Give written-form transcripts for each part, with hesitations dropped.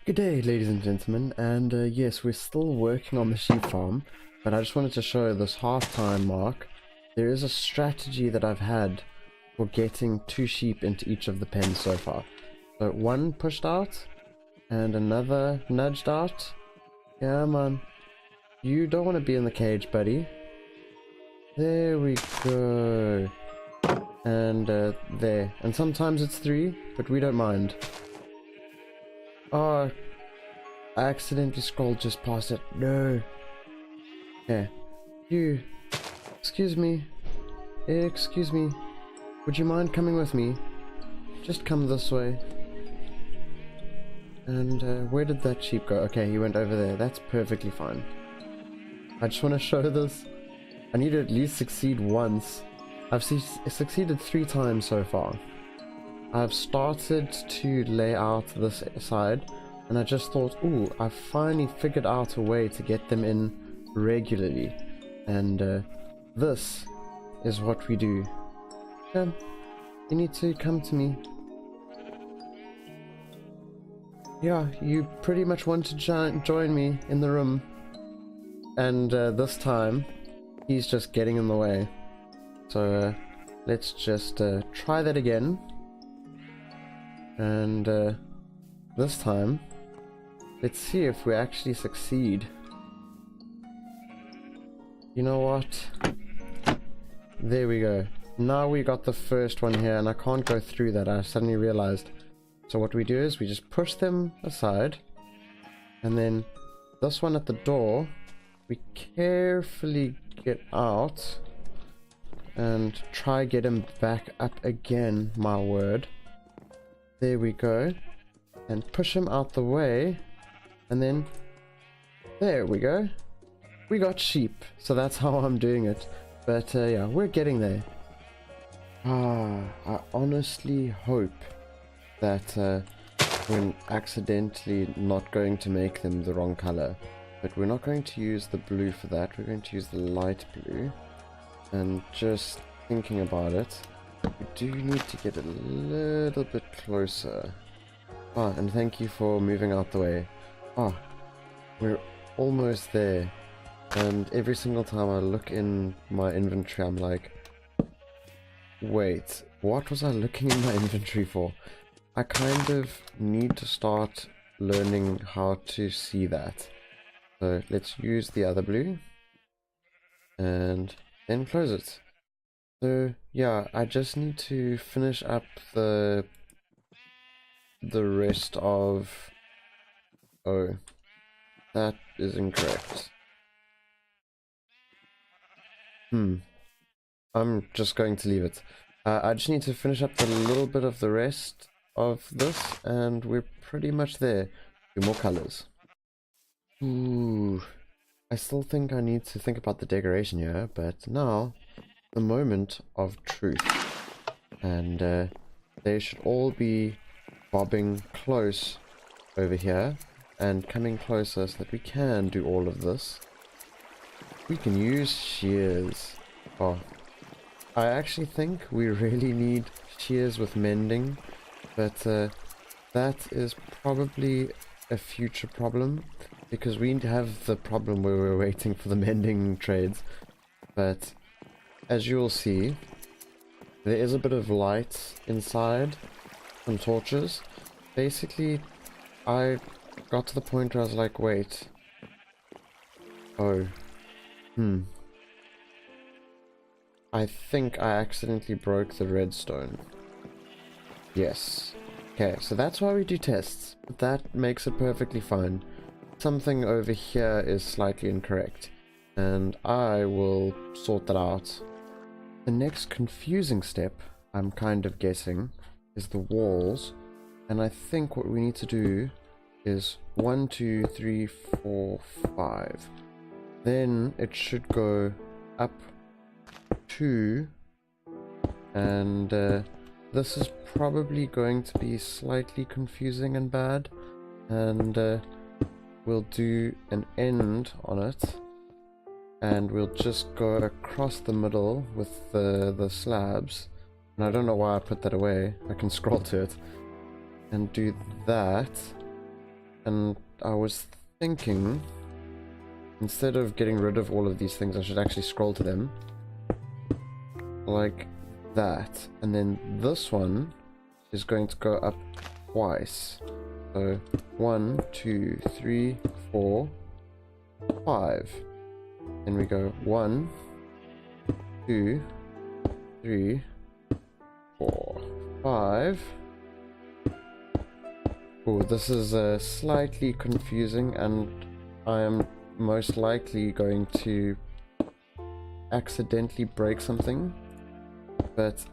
Good day, ladies and gentlemen, and yes, we're still working on the sheep farm, but I just wanted to show this half-time mark. There is a strategy that I've had for getting 2 sheep into each of the pens so far. So one pushed out, and another nudged out. Yeah, man. You don't want to be in the cage, buddy. There we go. And there. And sometimes it's 3, but we don't mind. Oh, I accidentally scrolled just past it. No. Yeah. You. Excuse me. Excuse me. Would you mind coming with me? Just come this way. And where did that sheep go? Okay, he went over there. That's perfectly fine. I just want to show this. I need to at least succeed once. I've succeeded 3 times so far. I've started to lay out this side, and I just thought, ooh, I've finally figured out a way to get them in regularly. And this is what we do. You need to come to me. Yeah, you pretty much want to join me in the room. And this time, he's just getting in the way. So let's just try that again. And this time, let's see if we actually succeed. You know what? There we go. Now we got the first one here, and I can't go through that. I suddenly realized. So what we do is we just push them aside, and then this one at the door, we carefully get out and try get him back up again. My word. There we go. And push him out the way, and then there we go. We got sheep. So that's how I'm doing it. But yeah, we're getting there. I honestly hope that we're accidentally not going to make them the wrong color. But we're not going to use the blue for that. We're going to use the light blue. And just thinking about it, we do need to get a little bit closer. Ah, and thank you for moving out the way. Ah, we're almost there. And every single time I look in my inventory, I'm like, wait, what was I looking in my inventory for? I kind of need to start learning how to see that. So let's use the other blue. And then close it. So yeah, I just need to finish up the rest of... Oh, that is incorrect. I'm just going to leave it. I just need to finish up a little bit of the rest of this, and we're pretty much there. 2 more colors. Ooh, I still think I need to think about the decoration here, but now the moment of truth. And they should all be bobbing close over here and coming closer so that we can do all of this. We can use shears. Oh, I actually think we really need shears with mending, but that is probably a future problem, because we have the problem where we're waiting for the mending trades. But as you will see, there is a bit of light inside, some torches. Basically, I got to the point where I was like, wait. Oh. I think I accidentally broke the redstone. Yes. Okay, so that's why we do tests. That makes it perfectly fine. Something over here is slightly incorrect, and I will sort that out. The next confusing step, I'm kind of guessing, is the walls. And I think what we need to do is 1, 2, 3, 4, 5. Then it should go up 2, and this is probably going to be slightly confusing and bad, and we'll do an end on it, and we'll just go across the middle with the slabs. And I don't know why I put that away. I can scroll to it and do that. and I was thinking, instead of getting rid of all of these things, I should actually scroll to them. Like that. And then this one is going to go up twice. So 1, 2, 3, 4, 5. Then we go 1, 2, 3, 4, 5. Oh, this is slightly confusing, and I am most likely going to accidentally break something, but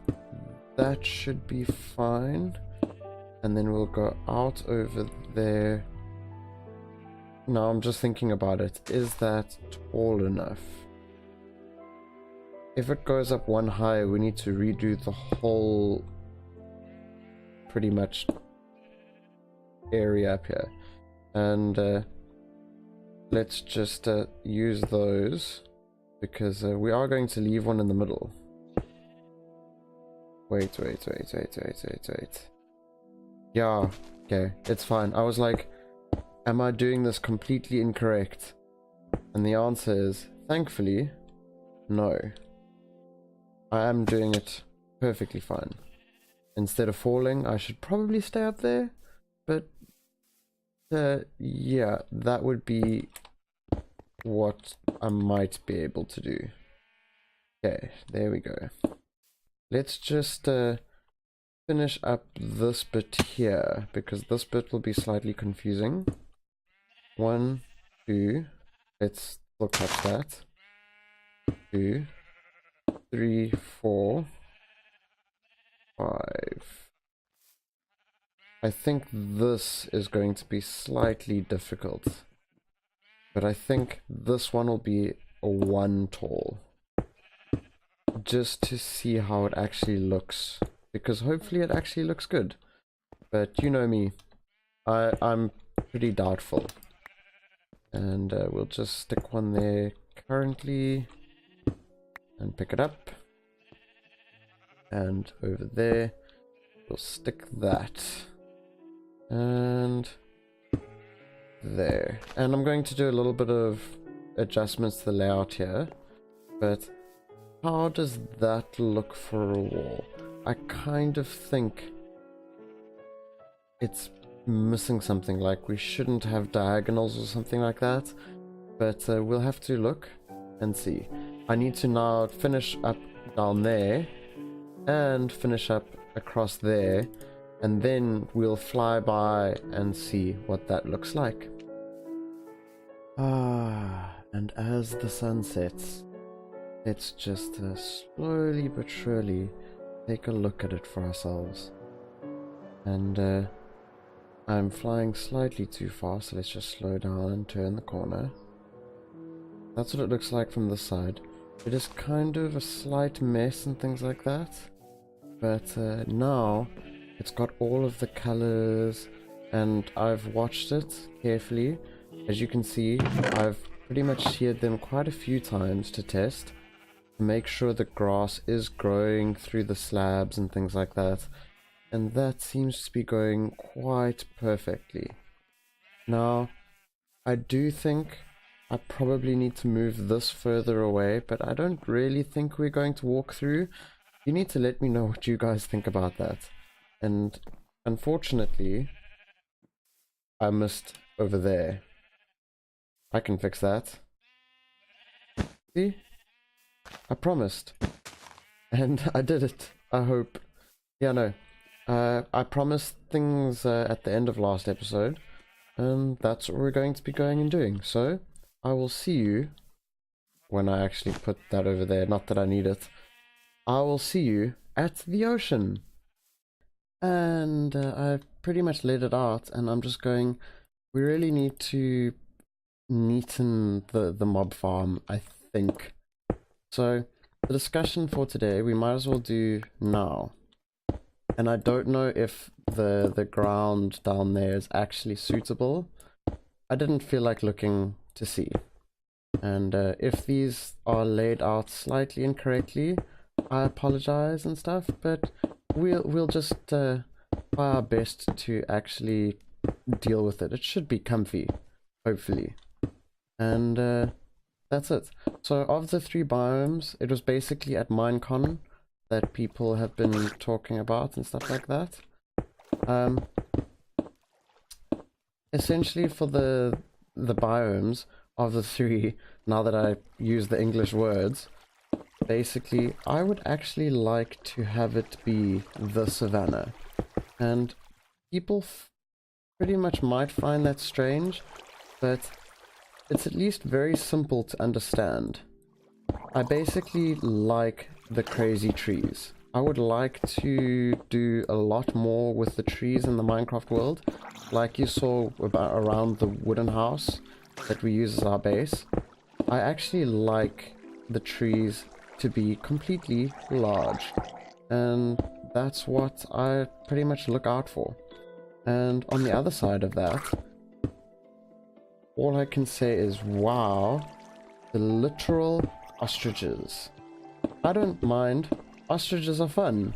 that should be fine. And then we'll go out over there. Now I'm just thinking about it. Is that tall enough? If it goes up one higher, we need to redo the whole pretty much area up here. And let's just use those, because we are going to leave one in the middle. Wait. Yeah, okay, it's fine. I was like, am I doing this completely incorrect? And the answer is, thankfully, no. I am doing it perfectly fine. Instead of falling, I should probably stay up there, but yeah, that would be what I might be able to do. Okay, there we go. Let's just finish up this bit here, because this bit will be slightly confusing. 1, 2, let's look at that. 2, 3, 4, 5. I think this is going to be slightly difficult, but I think this one will be a 1 tall, just to see how it actually looks, because hopefully it actually looks good. But you know me, I'm pretty doubtful. And we'll just stick one there currently and pick it up. And over there, we'll stick that. And there. And I'm going to do a little bit of adjustments to the layout here. But how does that look for a wall? I kind of think it's missing something, like we shouldn't have diagonals or something like that, but we'll have to look and see. I need to now finish up down there and finish up across there, and then we'll fly by and see what that looks like. And as the sun sets, let's just slowly but surely take a look at it for ourselves. And I'm flying slightly too fast, so let's just slow down and turn the corner. That's what it looks like from this side. It is kind of a slight mess and things like that, but now it's got all of the colors, and I've watched it carefully. As you can see, I've pretty much sheared them quite a few times to test, to make sure the grass is growing through the slabs and things like that. And that seems to be going quite perfectly. Now, I do think I probably need to move this further away, but I don't really think we're going to walk through. You need to let me know what you guys think about that. And unfortunately, I missed over there. I can fix that. See? I promised. And I did it, I hope. Yeah, no. I promised things at the end of last episode, and that's what we're going to be going and doing. So, I will see you when I actually put that over there. Not that I need it. I will see you at the ocean. And I've pretty much laid it out, and I'm just going, we really need to neaten the mob farm, I think. So, the discussion for today, we might as well do now. And I don't know if the ground down there is actually suitable. I didn't feel like looking to see. And if these are laid out slightly incorrectly, I apologize and stuff, but we'll just try our best to actually deal with it. It should be comfy, hopefully. And that's it. So of the 3 biomes, it was basically at Minecon that people have been talking about and stuff like that. Essentially for the biomes of the 3, now that I use the English words, basically I would actually like to have it be the savannah. And people pretty much might find that strange, but it's at least very simple to understand. I basically like the crazy trees. I would like to do a lot more with the trees in the Minecraft world, like you saw around the wooden house that we use as our base. I actually like the trees to be completely large, and that's what I pretty much look out for. And on the other side of that, all I can say is wow, the literal ostriches. I don't mind, ostriches are fun.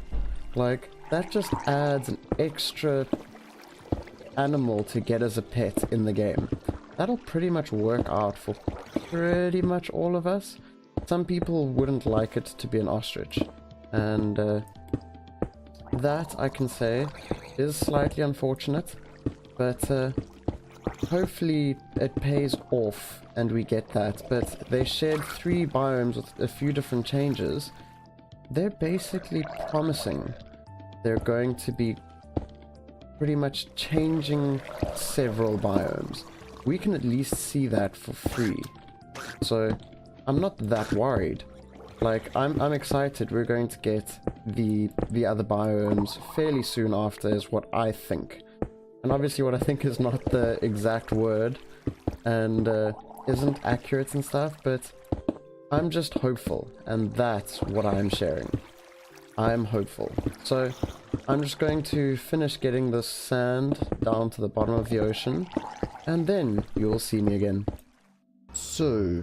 Like, that just adds an extra animal to get as a pet in the game. That'll pretty much work out for pretty much all of us. Some people wouldn't like it to be an ostrich, and that, I can say, is slightly unfortunate, but hopefully it pays off and we get that. But they shared 3 biomes with a few different changes. They're basically promising they're going to be pretty much changing several biomes. We can at least see that for free, so I'm not that worried. Like, I'm excited. We're going to get the other biomes fairly soon after, is what I think. And obviously what I think is not the exact word, and isn't accurate and stuff, but I'm just hopeful, and that's what I'm sharing. I'm hopeful. So I'm just going to finish getting this sand down to the bottom of the ocean, and then you'll see me again. So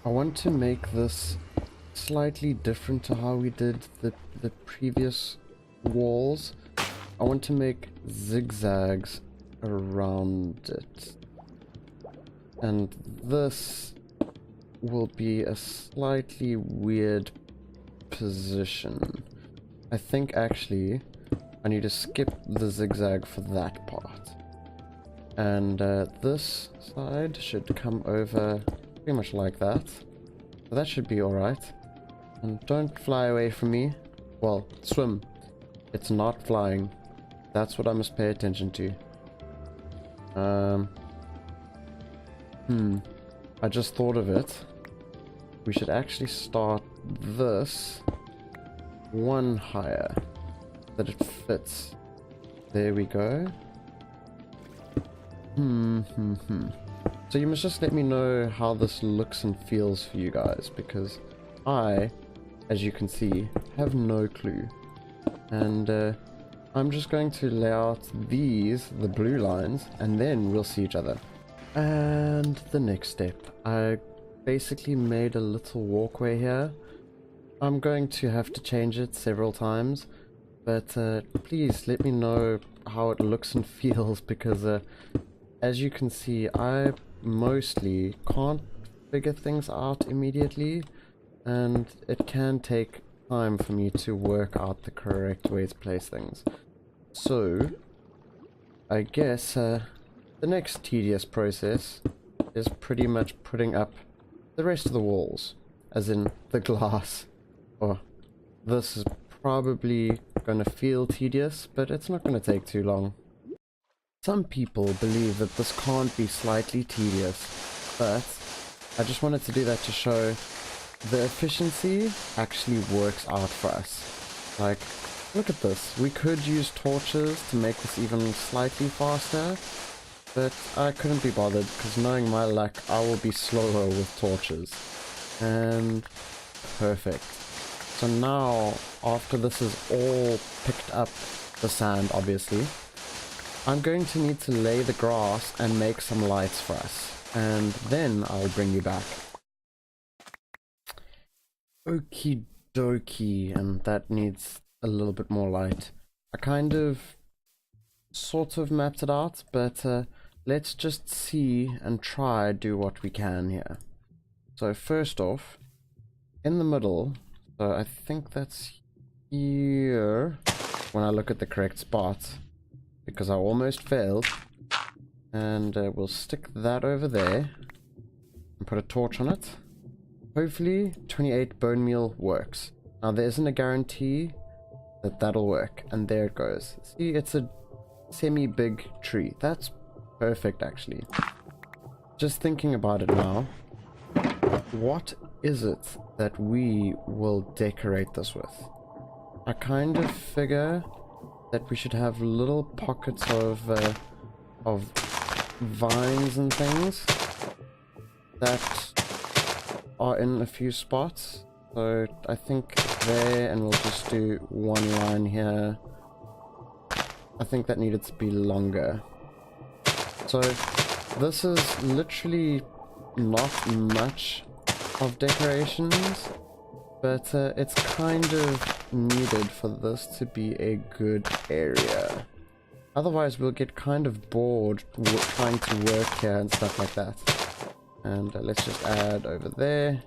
I want to make this slightly different to how we did the previous walls. I want to make zigzags around it, and this will be a slightly weird position. I think actually I need to skip the zigzag for that part, and this side should come over pretty much like that. So that should be alright. And don't fly away from me. Well, swim. It's not flying. That's what I must pay attention to. I just thought of it. We should actually start this one higher, that it fits. There we go. So you must just let me know how this looks and feels for you guys, because I, as you can see, have no clue. And I'm just going to lay out these, the blue lines, and then we'll see each other. And the next step, I basically made a little walkway here. I'm going to have to change it several times, but please let me know how it looks and feels, because as you can see, I mostly can't figure things out immediately, and it can take time for me to work out the correct way to place things. So I guess the next tedious process is pretty much putting up the rest of the walls, as in the glass. Oh, this is probably gonna feel tedious, but it's not gonna take too long. Some people believe that this can't be slightly tedious, but I just wanted to do that to show the efficiency actually works out for us. Like, look at this. We could use torches to make this even slightly faster, but I couldn't be bothered, because knowing my luck, I will be slower with torches. And perfect. So now, after this is all picked up, the sand obviously, I'm going to need to lay the grass and make some lights for us, and then I'll bring you back. Okie dokie, and that needs a little bit more light. I kind of sort of mapped it out, but let's just see and try do what we can here. So first off, in the middle, so I think that's here when I look at the correct spot, because I almost failed. And we'll stick that over there and put a torch on it. Hopefully 28 bone meal works. Now there isn't a guarantee that that'll work, and there it goes. See, it's a semi-big tree. That's perfect actually. Just thinking about it now, what is it that we will decorate this with? I kind of figure that we should have little pockets of vines and things that are in a few spots. So I think there, and we'll just do one line here. I think that needed to be longer. So this is literally not much of decorations, but it's kind of needed for this to be a good area. Otherwise we'll get kind of bored trying to work here and stuff like that. And let's just add over there,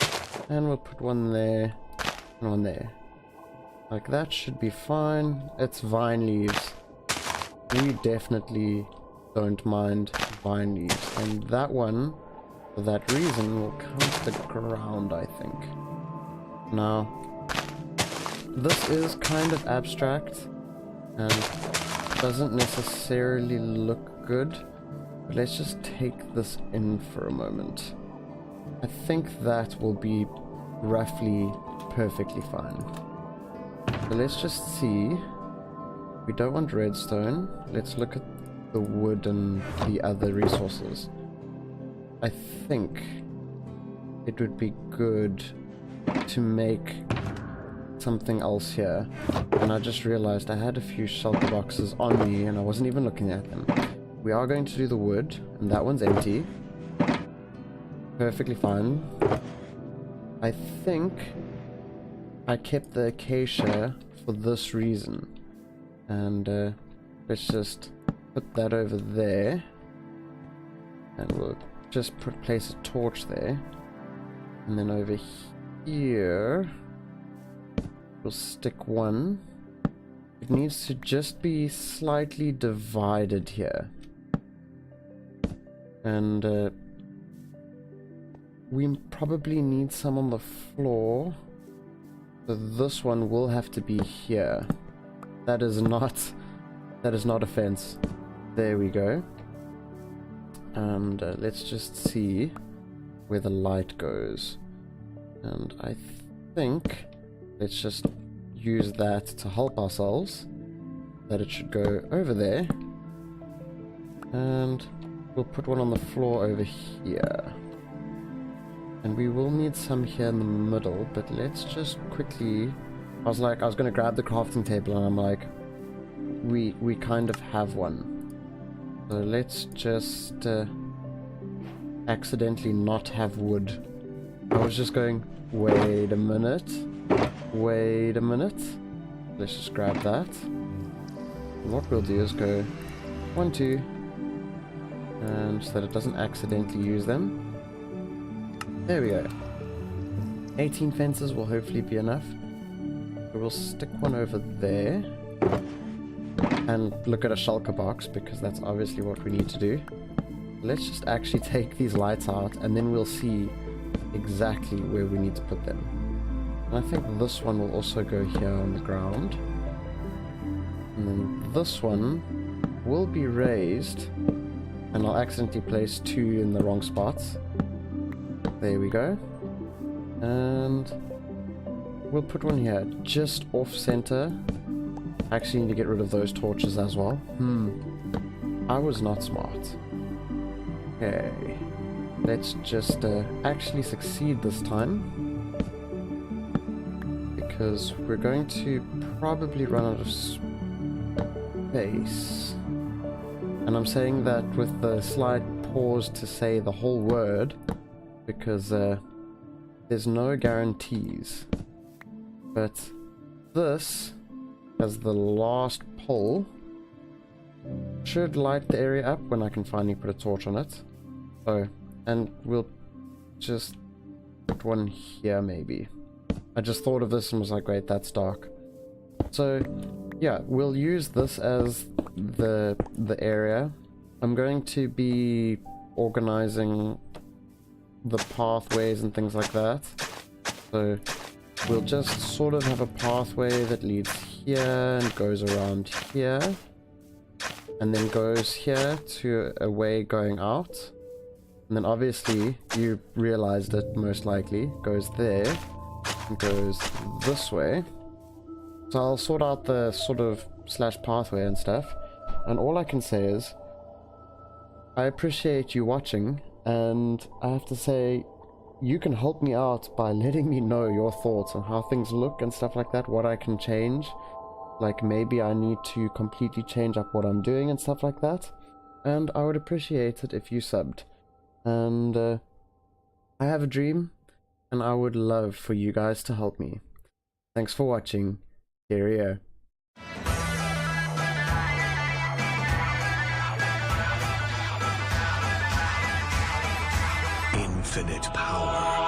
and we'll put one there and one there. Like that should be fine. It's vine leaves. We definitely don't mind vine leaves, and that one, for that reason, will come to the ground, I think. Now, this is kind of abstract and doesn't necessarily look good, but let's just take this in for a moment. I think that will be roughly perfectly fine. So let's just see. We don't want redstone. Let's look at the wood and the other resources. I think it would be good to make something else here. And I just realized I had a few shelter boxes on me and I wasn't even looking at them. We are going to do the wood, and that one's empty. Perfectly fine. I think I kept the acacia for this reason. And let's just put that over there, and we'll just place a torch there, and then over here we'll stick one. It needs to just be slightly divided here, and we probably need some on the floor, so this one will have to be here. That is not a fence. There we go. And let's just see where the light goes. And I think let's just use that to help ourselves. That it should go over there. And we'll put one on the floor over here. And we will need some here in the middle, but let's just quickly... I was going to grab the crafting table, and I'm like, we kind of have one. So let's just accidentally not have wood. I was just going, wait a minute. Let's just grab that. And what we'll do is go 1, 2, and so that it doesn't accidentally use them. There we go. 18 fences will hopefully be enough. We'll stick one over there and look at a shulker box, because that's obviously what we need to do. Let's just actually take these lights out, and then we'll see exactly where we need to put them. And I think this one will also go here on the ground, and then this one will be raised, and I'll accidentally place 2 in the wrong spots. There we go. And we'll put one here, just off center. I actually need to get rid of those torches as well. I was not smart. Okay. Let's just actually succeed this time. Because we're going to probably run out of space. And I'm saying that with the slight pause to say the whole word, because there's no guarantees. But this, as the last pull, should light the area up when I can finally put a torch on it. Oh, and we'll just put one here maybe. I just thought of this and was like, wait, that's dark. So yeah, we'll use this as the area. I'm going to be organizing the pathways and things like that. So we'll just sort of have a pathway that leads here and goes around here. And then goes here to a way going out. And then obviously, you realized it most likely, goes there and goes this way. So I'll sort out the sort of / pathway and stuff. And all I can say is, I appreciate you watching, and I have to say, you can help me out by letting me know your thoughts on how things look and stuff like that, what I can change. Like maybe I need to completely change up what I'm doing and stuff like that. And I would appreciate it if you subbed. And I have a dream, and I would love for you guys to help me. Thanks for watching. Cheerio. Infinite power.